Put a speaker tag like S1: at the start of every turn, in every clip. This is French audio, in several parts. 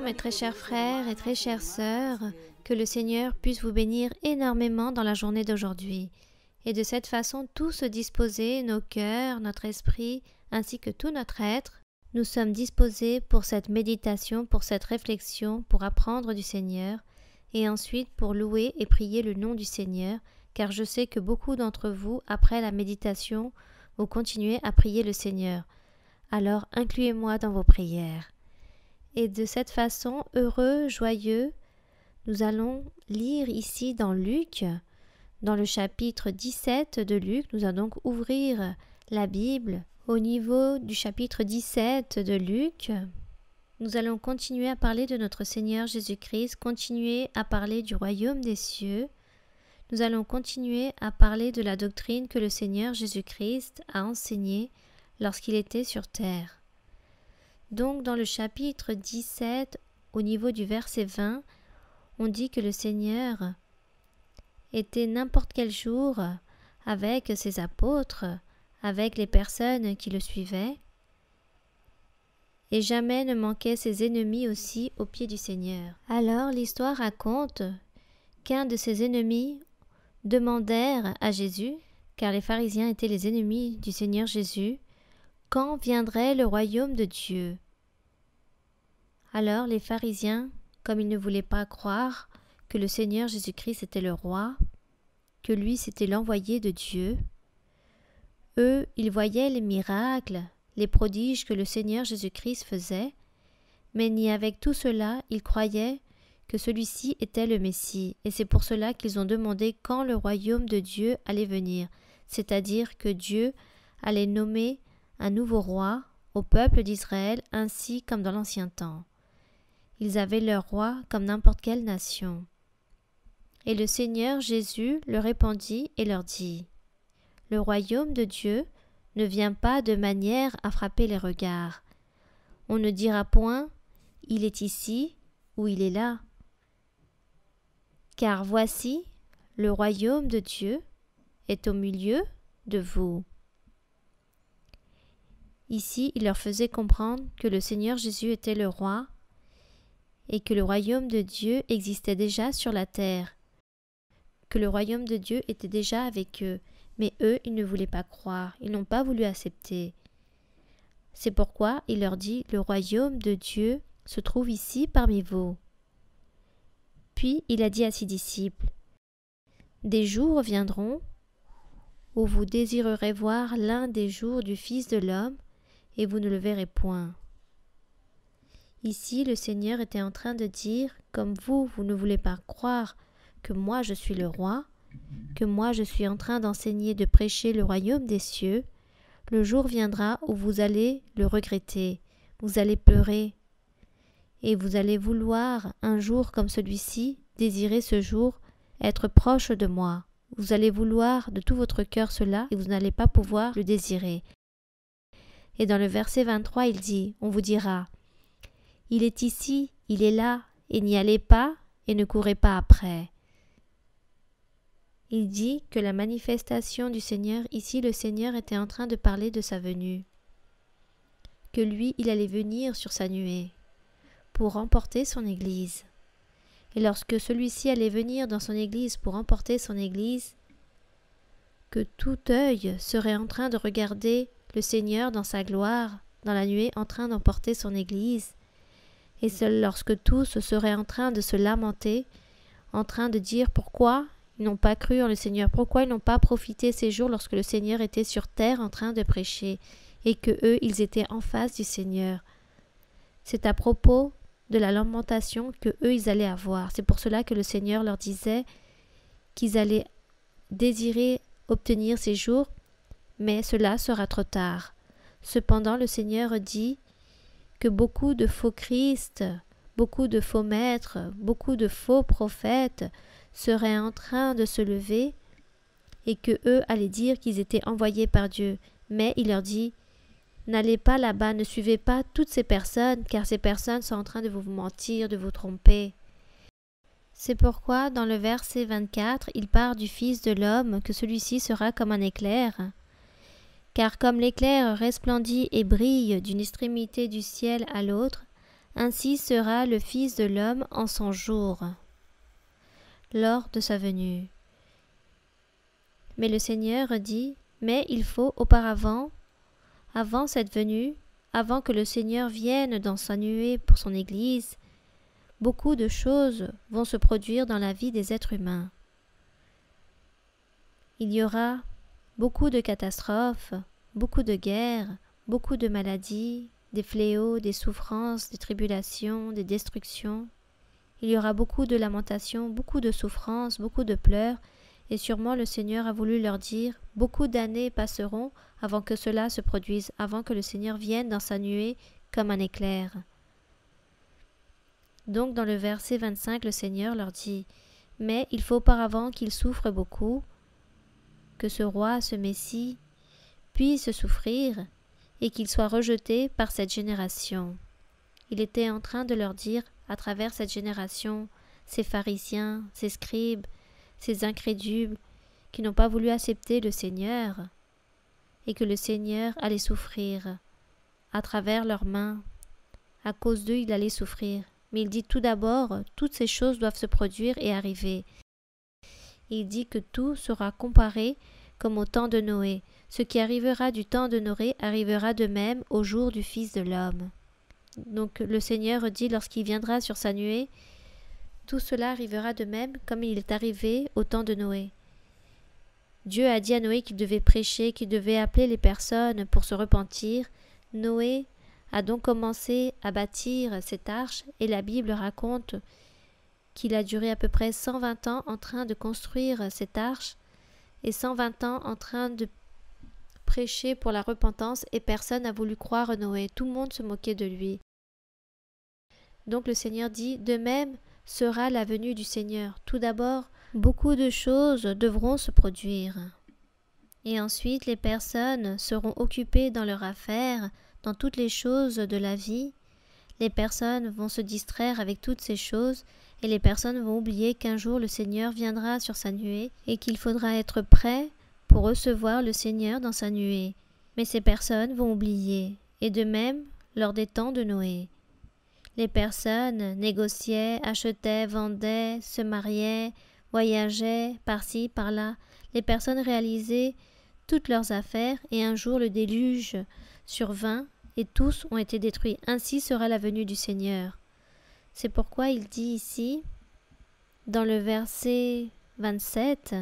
S1: mes très chers frères et très chères sœurs, que le Seigneur puisse vous bénir énormément dans la journée d'aujourd'hui. Et de cette façon, tous se disposer, nos cœurs, notre esprit, ainsi que tout notre être, nous sommes disposés pour cette méditation, pour cette réflexion, pour apprendre du Seigneur, et ensuite pour louer et prier le nom du Seigneur, car je sais que beaucoup d'entre vous, après la méditation, vont continuer à prier le Seigneur. Alors incluez-moi dans vos prières. Et de cette façon, heureux, joyeux, nous allons lire ici dans Luc, dans le chapitre 17 de Luc. Nous allons donc ouvrir la Bible au niveau du chapitre 17 de Luc. Nous allons continuer à parler de notre Seigneur Jésus-Christ, continuer à parler du royaume des cieux. Nous allons continuer à parler de la doctrine que le Seigneur Jésus-Christ a enseignée lorsqu'il était sur terre. Donc dans le chapitre 17, au niveau du verset 20, on dit que le Seigneur était n'importe quel jour avec ses apôtres, avec les personnes qui le suivaient, et jamais ne manquait ses ennemis aussi aux pieds du Seigneur. Alors l'histoire raconte qu'un de ses ennemis demandèrent à Jésus, car les pharisiens étaient les ennemis du Seigneur Jésus, quand viendrait le royaume de Dieu? Alors les pharisiens, comme ils ne voulaient pas croire que le Seigneur Jésus-Christ était le roi, que lui c'était l'envoyé de Dieu, eux, ils voyaient les miracles, les prodiges que le Seigneur Jésus-Christ faisait, mais ni avec tout cela, ils croyaient que celui-ci était le Messie, et c'est pour cela qu'ils ont demandé quand le royaume de Dieu allait venir, c'est-à-dire que Dieu allait nommer un nouveau roi au peuple d'Israël, ainsi comme dans l'ancien temps. Ils avaient leur roi comme n'importe quelle nation. Et le Seigneur Jésus leur répondit et leur dit : « Le royaume de Dieu ne vient pas de manière à frapper les regards. On ne dira point : il est ici ou il est là. Car voici, le royaume de Dieu est au milieu de vous. » Ici, il leur faisait comprendre que le Seigneur Jésus était le roi et que le royaume de Dieu existait déjà sur la terre, que le royaume de Dieu était déjà avec eux, mais eux, ils ne voulaient pas croire, ils n'ont pas voulu accepter. C'est pourquoi il leur dit : « Le royaume de Dieu se trouve ici parmi vous. » Puis il a dit à ses disciples : « Des jours viendront où vous désirerez voir l'un des jours du Fils de l'homme, et vous ne le verrez point. » Ici, le Seigneur était en train de dire, comme vous ne voulez pas croire que moi je suis le roi, que moi je suis en train d'enseigner, de prêcher le royaume des cieux, le jour viendra où vous allez le regretter, vous allez pleurer, et vous allez vouloir un jour comme celui-ci, désirer ce jour, être proche de moi. Vous allez vouloir de tout votre cœur cela, et vous n'allez pas pouvoir le désirer. Et dans le verset 23, il dit, on vous dira : « Il est ici, il est là, et n'y allez pas, et ne courez pas après. » Il dit que la manifestation du Seigneur, ici le Seigneur était en train de parler de sa venue, que lui, il allait venir sur sa nuée pour remporter son Église. Et lorsque celui-ci allait venir dans son Église pour emporter son Église, que tout œil serait en train de regarder le Seigneur dans sa gloire, dans la nuée, en train d'emporter son Église. Et seul lorsque tous seraient en train de se lamenter, en train de dire pourquoi ils n'ont pas cru en le Seigneur, pourquoi ils n'ont pas profité ces jours lorsque le Seigneur était sur terre en train de prêcher, et que eux, ils étaient en face du Seigneur. C'est à propos de la lamentation que eux ils allaient avoir. C'est pour cela que le Seigneur leur disait qu'ils allaient désirer obtenir ces jours, mais cela sera trop tard. Cependant, le Seigneur dit que beaucoup de faux Christ, beaucoup de faux maîtres, beaucoup de faux prophètes seraient en train de se lever et que eux allaient dire qu'ils étaient envoyés par Dieu. Mais il leur dit: n'allez pas là-bas, ne suivez pas toutes ces personnes, car ces personnes sont en train de vous mentir, de vous tromper. C'est pourquoi, dans le verset 24, il part du Fils de l'homme, que celui-ci sera comme un éclair. Car comme l'éclair resplendit et brille d'une extrémité du ciel à l'autre, ainsi sera le Fils de l'homme en son jour, lors de sa venue. Mais le Seigneur dit, mais il faut auparavant, avant cette venue, avant que le Seigneur vienne dans sa nuée pour son Église, beaucoup de choses vont se produire dans la vie des êtres humains. Il y aura beaucoup de catastrophes, beaucoup de guerres, beaucoup de maladies, des fléaux, des souffrances, des tribulations, des destructions. Il y aura beaucoup de lamentations, beaucoup de souffrances, beaucoup de pleurs, et sûrement le Seigneur a voulu leur dire, beaucoup d'années passeront avant que cela se produise, avant que le Seigneur vienne dans sa nuée comme un éclair. Donc dans le verset 25, le Seigneur leur dit, « Mais il faut auparavant qu'il souffre beaucoup, que ce roi, ce Messie, puisse souffrir, et qu'il soit rejeté par cette génération. » Il était en train de leur dire, à travers cette génération, ces pharisiens, ces scribes, ces incrédules, qui n'ont pas voulu accepter le Seigneur, et que le Seigneur allait souffrir à travers leurs mains. À cause d'eux, il allait souffrir. Mais il dit tout d'abord, toutes ces choses doivent se produire et arriver. Il dit que tout sera comparé comme au temps de Noé. Ce qui arrivera du temps de Noé arrivera de même au jour du Fils de l'homme. Donc le Seigneur dit, lorsqu'il viendra sur sa nuée, tout cela arrivera de même comme il est arrivé au temps de Noé. Dieu a dit à Noé qu'il devait prêcher, qu'il devait appeler les personnes pour se repentir. Noé a donc commencé à bâtir cette arche et la Bible raconte qu'il a duré à peu près 120 ans en train de construire cette arche et 120 ans en train de prêcher pour la repentance et personne n'a voulu croire Noé. Tout le monde se moquait de lui. Donc le Seigneur dit, de même sera la venue du Seigneur. Tout d'abord, beaucoup de choses devront se produire. Et ensuite, les personnes seront occupées dans leurs affaires, dans toutes les choses de la vie. Les personnes vont se distraire avec toutes ces choses et les personnes vont oublier qu'un jour le Seigneur viendra sur sa nuée et qu'il faudra être prêt pour recevoir le Seigneur dans sa nuée. Mais ces personnes vont oublier. Et de même, lors des temps de Noé. Les personnes négociaient, achetaient, vendaient, se mariaient, voyageaient par-ci, par-là. Les personnes réalisaient toutes leurs affaires et un jour le déluge survint et tous ont été détruits. Ainsi sera la venue du Seigneur. C'est pourquoi il dit ici, dans le verset 27,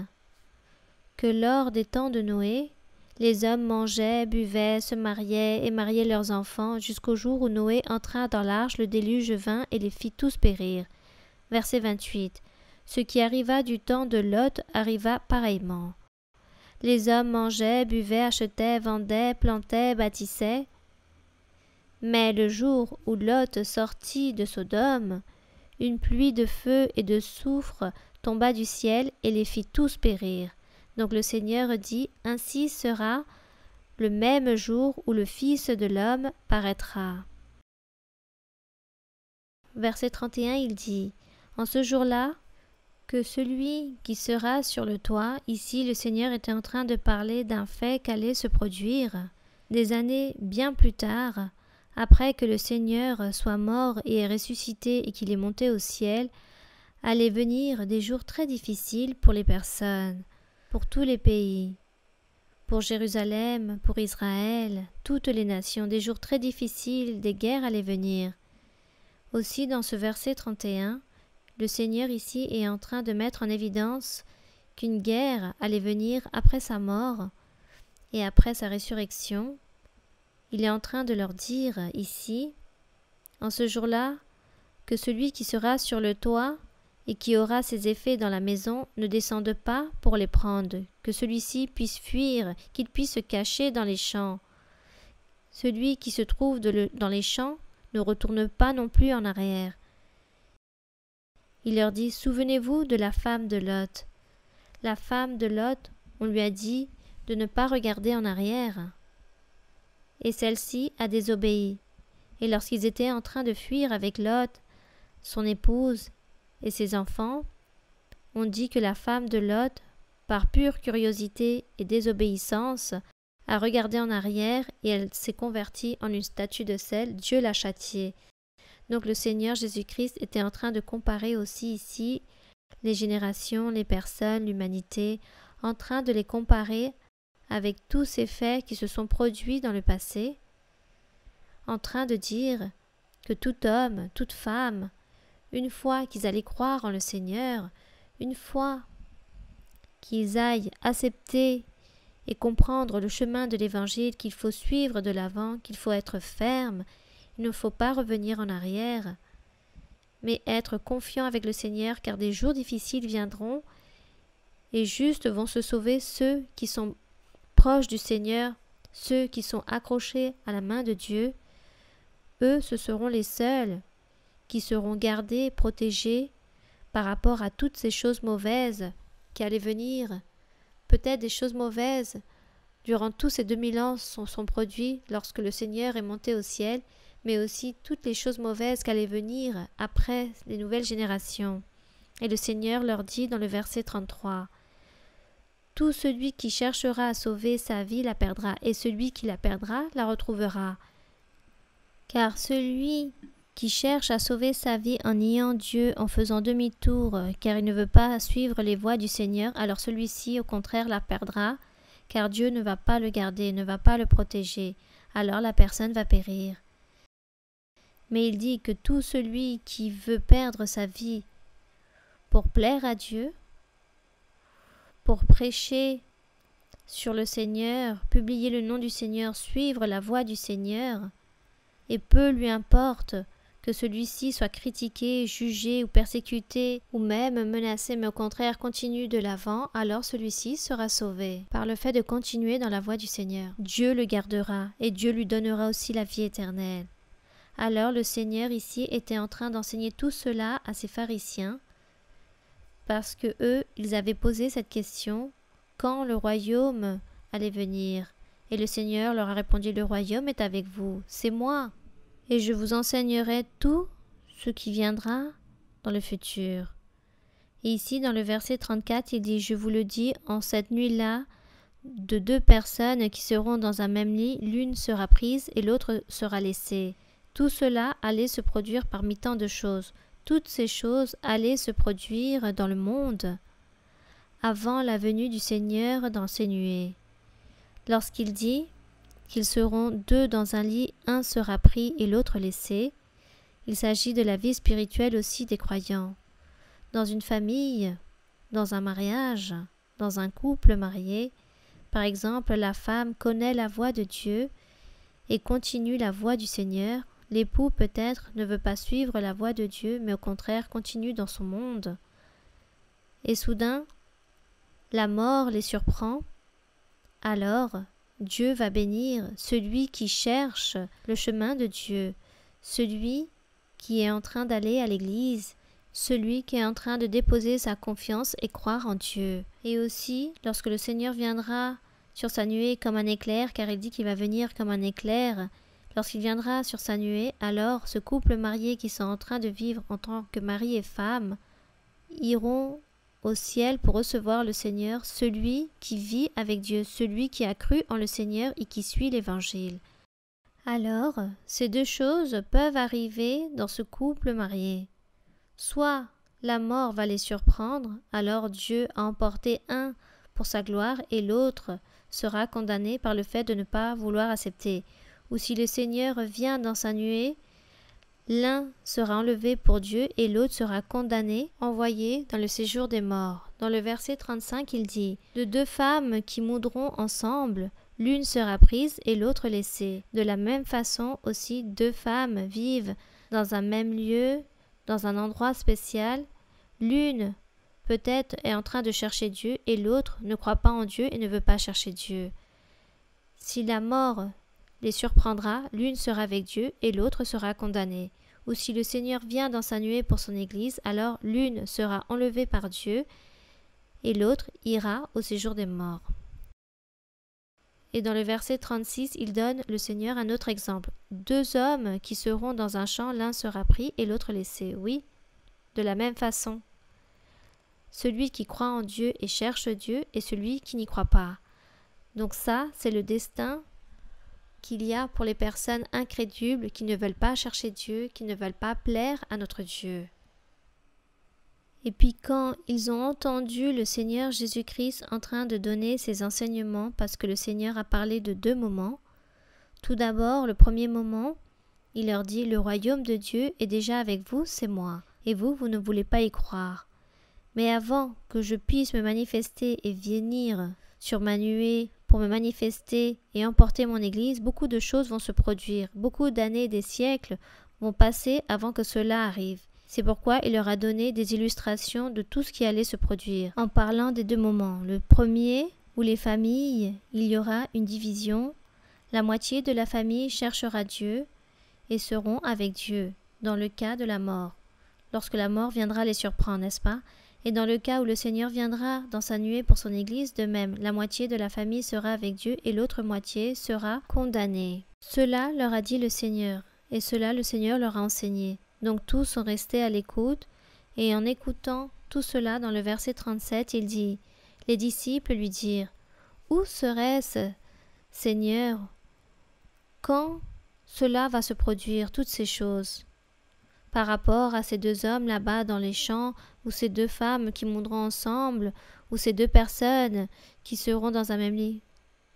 S1: que lors des temps de Noé, les hommes mangeaient, buvaient, se mariaient et mariaient leurs enfants jusqu'au jour où Noé entra dans l'arche, le déluge vint et les fit tous périr. Verset 28. Ce qui arriva du temps de Lot arriva pareillement. Les hommes mangeaient, buvaient, achetaient, vendaient, plantaient, bâtissaient. Mais le jour où Lot sortit de Sodome, une pluie de feu et de soufre tomba du ciel et les fit tous périr. Donc le Seigneur dit, ainsi sera le même jour où le Fils de l'homme paraîtra. Verset 31, il dit, en ce jour-là, que celui qui sera sur le toit, ici le Seigneur était en train de parler d'un fait qu'allait se produire, des années bien plus tard, après que le Seigneur soit mort et ait ressuscité et qu'il est monté au ciel, allaient venir des jours très difficiles pour les personnes, pour tous les pays, pour Jérusalem, pour Israël, toutes les nations, des jours très difficiles, des guerres allaient venir. Aussi dans ce verset 31, le Seigneur ici est en train de mettre en évidence qu'une guerre allait venir après sa mort et après sa résurrection. Il est en train de leur dire ici, en ce jour-là, que celui qui sera sur le toit et qui aura ses effets dans la maison ne descende pas pour les prendre, que celui-ci puisse fuir, qu'il puisse se cacher dans les champs. Celui qui se trouve dans les champs ne retourne pas non plus en arrière. Il leur dit, souvenez-vous de la femme de Lot. La femme de Lot, on lui a dit de ne pas regarder en arrière. Et celle-ci a désobéi. Et lorsqu'ils étaient en train de fuir avec Lot, son épouse et ses enfants, on dit que la femme de Lot, par pure curiosité et désobéissance, a regardé en arrière et elle s'est convertie en une statue de sel. Dieu l'a châtiée. Donc le Seigneur Jésus-Christ était en train de comparer aussi ici les générations, les personnes, l'humanité, en train de les comparer avec tous ces faits qui se sont produits dans le passé, en train de dire que tout homme, toute femme, une fois qu'ils allaient croire en le Seigneur, une fois qu'ils aillent accepter et comprendre le chemin de l'Évangile qu'il faut suivre de l'avant, qu'il faut être ferme, il ne faut pas revenir en arrière, mais être confiant avec le Seigneur, car des jours difficiles viendront et juste vont se sauver ceux qui sont proches du Seigneur, ceux qui sont accrochés à la main de Dieu. Eux, ce seront les seuls qui seront gardés, protégés par rapport à toutes ces choses mauvaises qui allaient venir. Peut-être des choses mauvaises durant tous ces 2000 ans sont produits lorsque le Seigneur est monté au ciel, mais aussi toutes les choses mauvaises qui allaient venir après les nouvelles générations. Et le Seigneur leur dit dans le verset 33, « Tout celui qui cherchera à sauver sa vie la perdra, et celui qui la perdra la retrouvera. Car celui qui cherche à sauver sa vie en niant Dieu, en faisant demi-tour, car il ne veut pas suivre les voies du Seigneur, alors celui-ci, au contraire, la perdra, car Dieu ne va pas le garder, ne va pas le protéger, alors la personne va périr. Mais il dit que tout celui qui veut perdre sa vie pour plaire à Dieu, pour prêcher sur le Seigneur, publier le nom du Seigneur, suivre la voie du Seigneur, et peu lui importe que celui-ci soit critiqué, jugé ou persécuté ou même menacé, mais au contraire continue de l'avant, alors celui-ci sera sauvé par le fait de continuer dans la voie du Seigneur. Dieu le gardera et Dieu lui donnera aussi la vie éternelle. Alors le Seigneur ici était en train d'enseigner tout cela à ses pharisiens parce que eux, ils avaient posé cette question, quand le royaume allait venir? Et le Seigneur leur a répondu, le royaume est avec vous, c'est moi. Et je vous enseignerai tout ce qui viendra dans le futur. Et ici, dans le verset 34, il dit, je vous le dis, en cette nuit-là, de deux personnes qui seront dans un même lit, l'une sera prise et l'autre sera laissée. Tout cela allait se produire parmi tant de choses. Toutes ces choses allaient se produire dans le monde avant la venue du Seigneur dans ses nuées. Lorsqu'il dit qu'ils seront deux dans un lit, un sera pris et l'autre laissé, il s'agit de la vie spirituelle aussi des croyants. Dans une famille, dans un mariage, dans un couple marié, par exemple, la femme connaît la voie de Dieu et continue la voie du Seigneur. L'époux peut-être ne veut pas suivre la voie de Dieu, mais au contraire continue dans son monde. Et soudain, la mort les surprend. Alors, Dieu va bénir celui qui cherche le chemin de Dieu, celui qui est en train d'aller à l'église, celui qui est en train de déposer sa confiance et croire en Dieu. Et aussi, lorsque le Seigneur viendra sur sa nuée comme un éclair, car il dit qu'il va venir comme un éclair, lorsqu'il viendra sur sa nuée, alors ce couple marié qui sont en train de vivre en tant que mari et femme iront au ciel pour recevoir le Seigneur, celui qui vit avec Dieu, celui qui a cru en le Seigneur et qui suit l'Évangile. Alors, ces deux choses peuvent arriver dans ce couple marié. Soit la mort va les surprendre, alors Dieu a emporté un pour sa gloire et l'autre sera condamné par le fait de ne pas vouloir accepter. Ou si le Seigneur vient dans sa nuée, l'un sera enlevé pour Dieu et l'autre sera condamné, envoyé dans le séjour des morts. Dans le verset 35, il dit « De deux femmes qui moudront ensemble, l'une sera prise et l'autre laissée. De la même façon aussi, deux femmes vivent dans un même lieu, dans un endroit spécial. L'une peut-être est en train de chercher Dieu et l'autre ne croit pas en Dieu et ne veut pas chercher Dieu. Si la mort les surprendra, l'une sera avec Dieu et l'autre sera condamnée. Ou si le Seigneur vient dans sa nuée pour son Église, alors l'une sera enlevée par Dieu et l'autre ira au séjour des morts. » Et dans le verset 36, il donne le Seigneur un autre exemple. Deux hommes qui seront dans un champ, l'un sera pris et l'autre laissé. Oui, de la même façon. Celui qui croit en Dieu et cherche Dieu et celui qui n'y croit pas. Donc ça, c'est le destin qu'il y a pour les personnes incrédules qui ne veulent pas chercher Dieu, qui ne veulent pas plaire à notre Dieu. Et puis quand ils ont entendu le Seigneur Jésus-Christ en train de donner ses enseignements, parce que le Seigneur a parlé de 2 moments, tout d'abord, le premier moment, il leur dit « Le royaume de Dieu est déjà avec vous, c'est moi, et vous, vous ne voulez pas y croire. Mais avant que je puisse me manifester et venir sur ma nuée pour me manifester et emporter mon Église, beaucoup de choses vont se produire, beaucoup d'années, des siècles vont passer avant que cela arrive. C'est pourquoi il leur a donné des illustrations de tout ce qui allait se produire, en parlant des 2 moments. Le premier, où les familles, il y aura une division, la moitié de la famille cherchera Dieu et seront avec Dieu, dans le cas de la mort, lorsque la mort viendra les surprendre, n'est-ce pas? Et dans le cas où le Seigneur viendra dans sa nuée pour son Église, de même, la moitié de la famille sera avec Dieu et l'autre moitié sera condamnée. Cela leur a dit le Seigneur, et cela le Seigneur leur a enseigné. Donc tous sont restés à l'écoute, et en écoutant tout cela dans le verset 37, il dit, les disciples lui dirent, « Où serait-ce, Seigneur, quand cela va se produire, toutes ces choses ?» Par rapport à ces 2 hommes là-bas dans les champs, ou ces 2 femmes qui mourront ensemble, ou ces 2 personnes qui seront dans un même lit.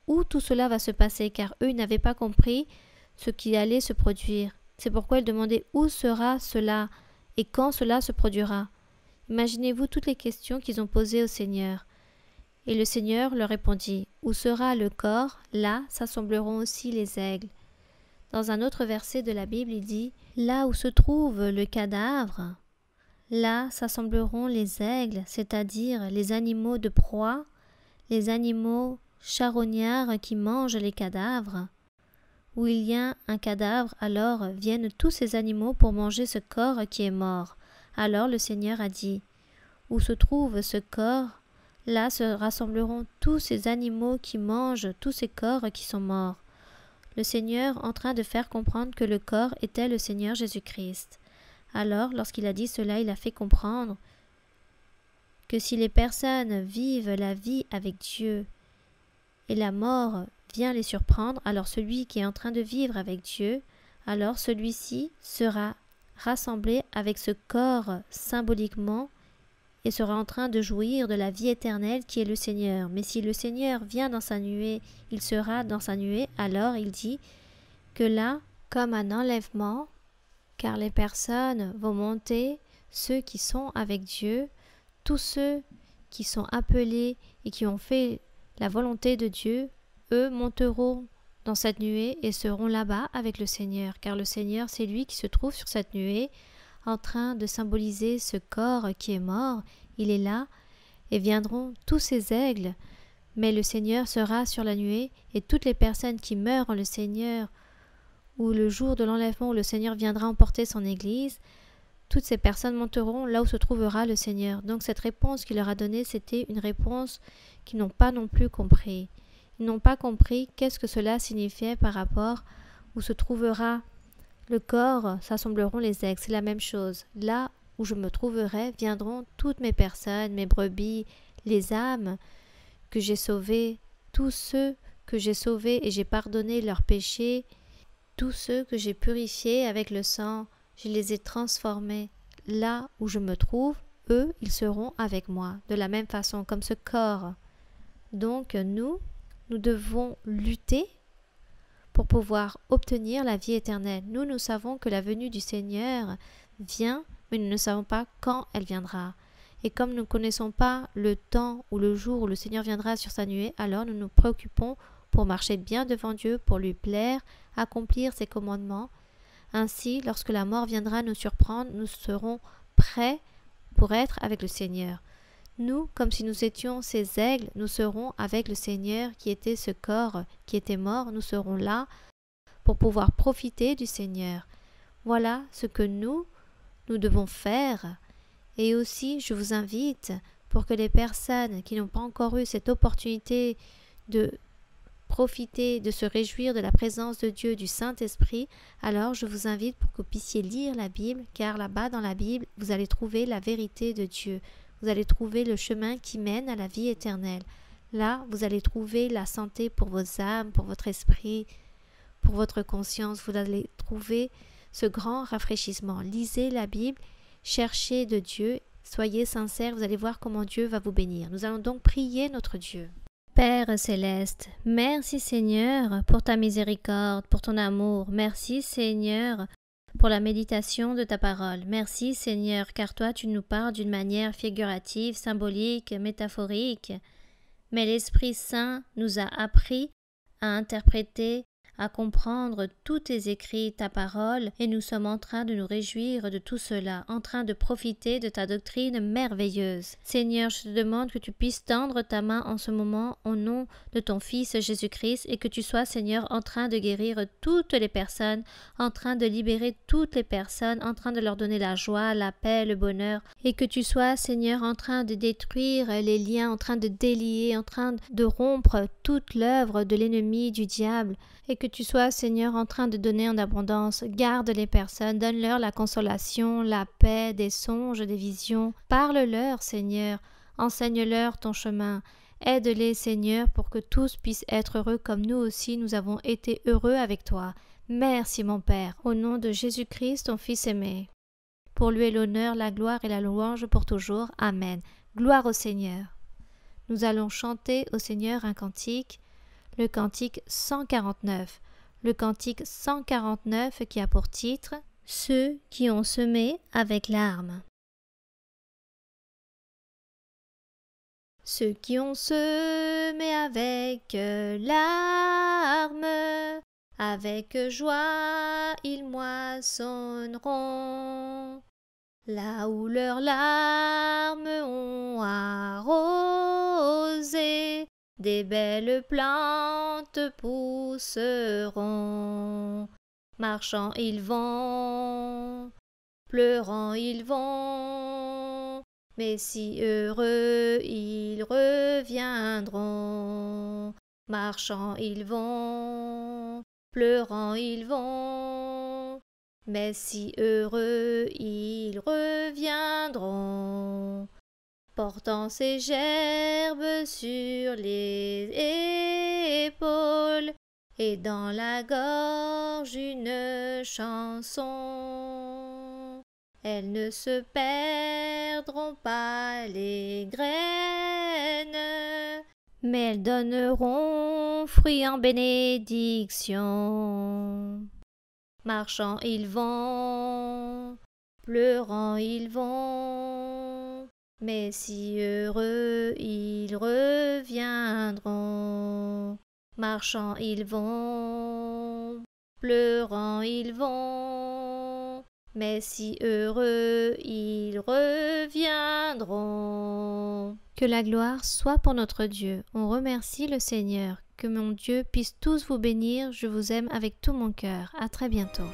S1: Où tout cela va se passer, car eux n'avaient pas compris ce qui allait se produire. C'est pourquoi ils demandaient où sera cela et quand cela se produira. Imaginez-vous toutes les questions qu'ils ont posées au Seigneur. Et le Seigneur leur répondit, où sera le corps, là s'assembleront aussi les aigles. Dans un autre verset de la Bible, il dit « Là où se trouve le cadavre, là s'assembleront les aigles, c'est-à-dire les animaux de proie, les animaux charognards qui mangent les cadavres. Où il y a un cadavre, alors viennent tous ces animaux pour manger ce corps qui est mort. Alors le Seigneur a dit « Où se trouve ce corps, là se rassembleront tous ces animaux qui mangent tous ces corps qui sont morts. » Le Seigneur en train de faire comprendre que le corps était le Seigneur Jésus-Christ. Alors, lorsqu'il a dit cela, il a fait comprendre que si les personnes vivent la vie avec Dieu et la mort vient les surprendre, alors celui qui est en train de vivre avec Dieu, alors celui-ci sera rassemblé avec ce corps symboliquement et sera en train de jouir de la vie éternelle qui est le Seigneur. Mais si le Seigneur vient dans sa nuée, il sera dans sa nuée, alors il dit que là, comme un enlèvement, car les personnes vont monter, ceux qui sont avec Dieu, tous ceux qui sont appelés et qui ont fait la volonté de Dieu, eux monteront dans cette nuée et seront là-bas avec le Seigneur, car le Seigneur, c'est lui qui se trouve sur cette nuée, en train de symboliser ce corps qui est mort. Il est là, et viendront tous ces aigles, mais le Seigneur sera sur la nuée, et toutes les personnes qui meurent en le Seigneur, ou le jour de l'enlèvement où le Seigneur viendra emporter son Église, toutes ces personnes monteront là où se trouvera le Seigneur. Donc cette réponse qu'il leur a donnée, c'était une réponse qu'ils n'ont pas non plus compris. Ils n'ont pas compris qu'est-ce que cela signifiait par rapport où se trouvera le corps, s'assembleront les aigles. C'est la même chose. Là où je me trouverai, viendront toutes mes personnes, mes brebis, les âmes que j'ai sauvées, tous ceux que j'ai sauvés et j'ai pardonné leurs péchés, tous ceux que j'ai purifiés avec le sang, je les ai transformés. Là où je me trouve, eux, ils seront avec moi, de la même façon, comme ce corps. Donc nous devons lutter pour pouvoir obtenir la vie éternelle. Nous savons que la venue du Seigneur vient, mais nous ne savons pas quand elle viendra. Et comme nous ne connaissons pas le temps ou le jour où le Seigneur viendra sur sa nuée, alors nous nous préoccupons pour marcher bien devant Dieu, pour lui plaire, accomplir ses commandements. Ainsi, lorsque la mort viendra nous surprendre, nous serons prêts pour être avec le Seigneur. Nous, comme si nous étions ces aigles, nous serons avec le Seigneur qui était ce corps qui était mort, nous serons là pour pouvoir profiter du Seigneur. Voilà ce que nous devons faire. Et aussi, je vous invite pour que les personnes qui n'ont pas encore eu cette opportunité de profiter, de se réjouir de la présence de Dieu, du Saint-Esprit, alors je vous invite pour que vous puissiez lire la Bible, car là-bas dans la Bible, vous allez trouver la vérité de Dieu. Vous allez trouver le chemin qui mène à la vie éternelle. Là, vous allez trouver la santé pour vos âmes, pour votre esprit, pour votre conscience. Vous allez trouver ce grand rafraîchissement. Lisez la Bible, cherchez de Dieu, soyez sincères, vous allez voir comment Dieu va vous bénir. Nous allons donc prier notre Dieu. Père céleste, merci Seigneur pour ta miséricorde, pour ton amour. Merci Seigneur pour la méditation de ta parole. Merci Seigneur, car toi tu nous parles d'une manière figurative, symbolique, métaphorique. Mais l'Esprit Saint nous a appris à interpréter, à comprendre tous tes écrits, ta parole, et nous sommes en train de nous réjouir de tout cela, en train de profiter de ta doctrine merveilleuse. Seigneur, je te demande que tu puisses tendre ta main en ce moment au nom de ton Fils Jésus-Christ et que tu sois, Seigneur, en train de guérir toutes les personnes, en train de libérer toutes les personnes, en train de leur donner la joie, la paix, le bonheur, et que tu sois, Seigneur, en train de détruire les liens, en train de délier, en train de rompre toute l'œuvre de l'ennemi, du diable, et que tu sois, Seigneur, en train de donner en abondance. Garde les personnes, donne-leur la consolation, la paix, des songes, des visions. Parle-leur, Seigneur, enseigne-leur ton chemin. Aide-les, Seigneur, pour que tous puissent être heureux comme nous aussi nous avons été heureux avec toi. Merci, mon Père, au nom de Jésus-Christ, ton Fils aimé. Pour lui est l'honneur, la gloire et la louange pour toujours. Amen. Gloire au Seigneur. Nous allons chanter au Seigneur un cantique, le cantique 149. Le cantique 149 qui a pour titre « Ceux qui ont semé avec larmes ». Ceux qui ont semé avec larmes, avec joie ils moissonneront. Là où leurs larmes ont arrosé, des belles plantes pousseront. Marchant ils vont, pleurant ils vont, mais si heureux ils reviendront. Marchant ils vont, pleurant ils vont, mais si heureux ils reviendront. Portant ses gerbes sur les épaules et dans la gorge une chanson. Elles ne se perdront pas les graines, mais elles donneront fruit en bénédiction. Marchant ils vont, pleurant ils vont, mais si heureux ils reviendront. Marchant ils vont, pleurant ils vont, mais si heureux ils reviendront. Que la gloire soit pour notre Dieu. On remercie le Seigneur. Que mon Dieu puisse tous vous bénir. Je vous aime avec tout mon cœur. À très bientôt.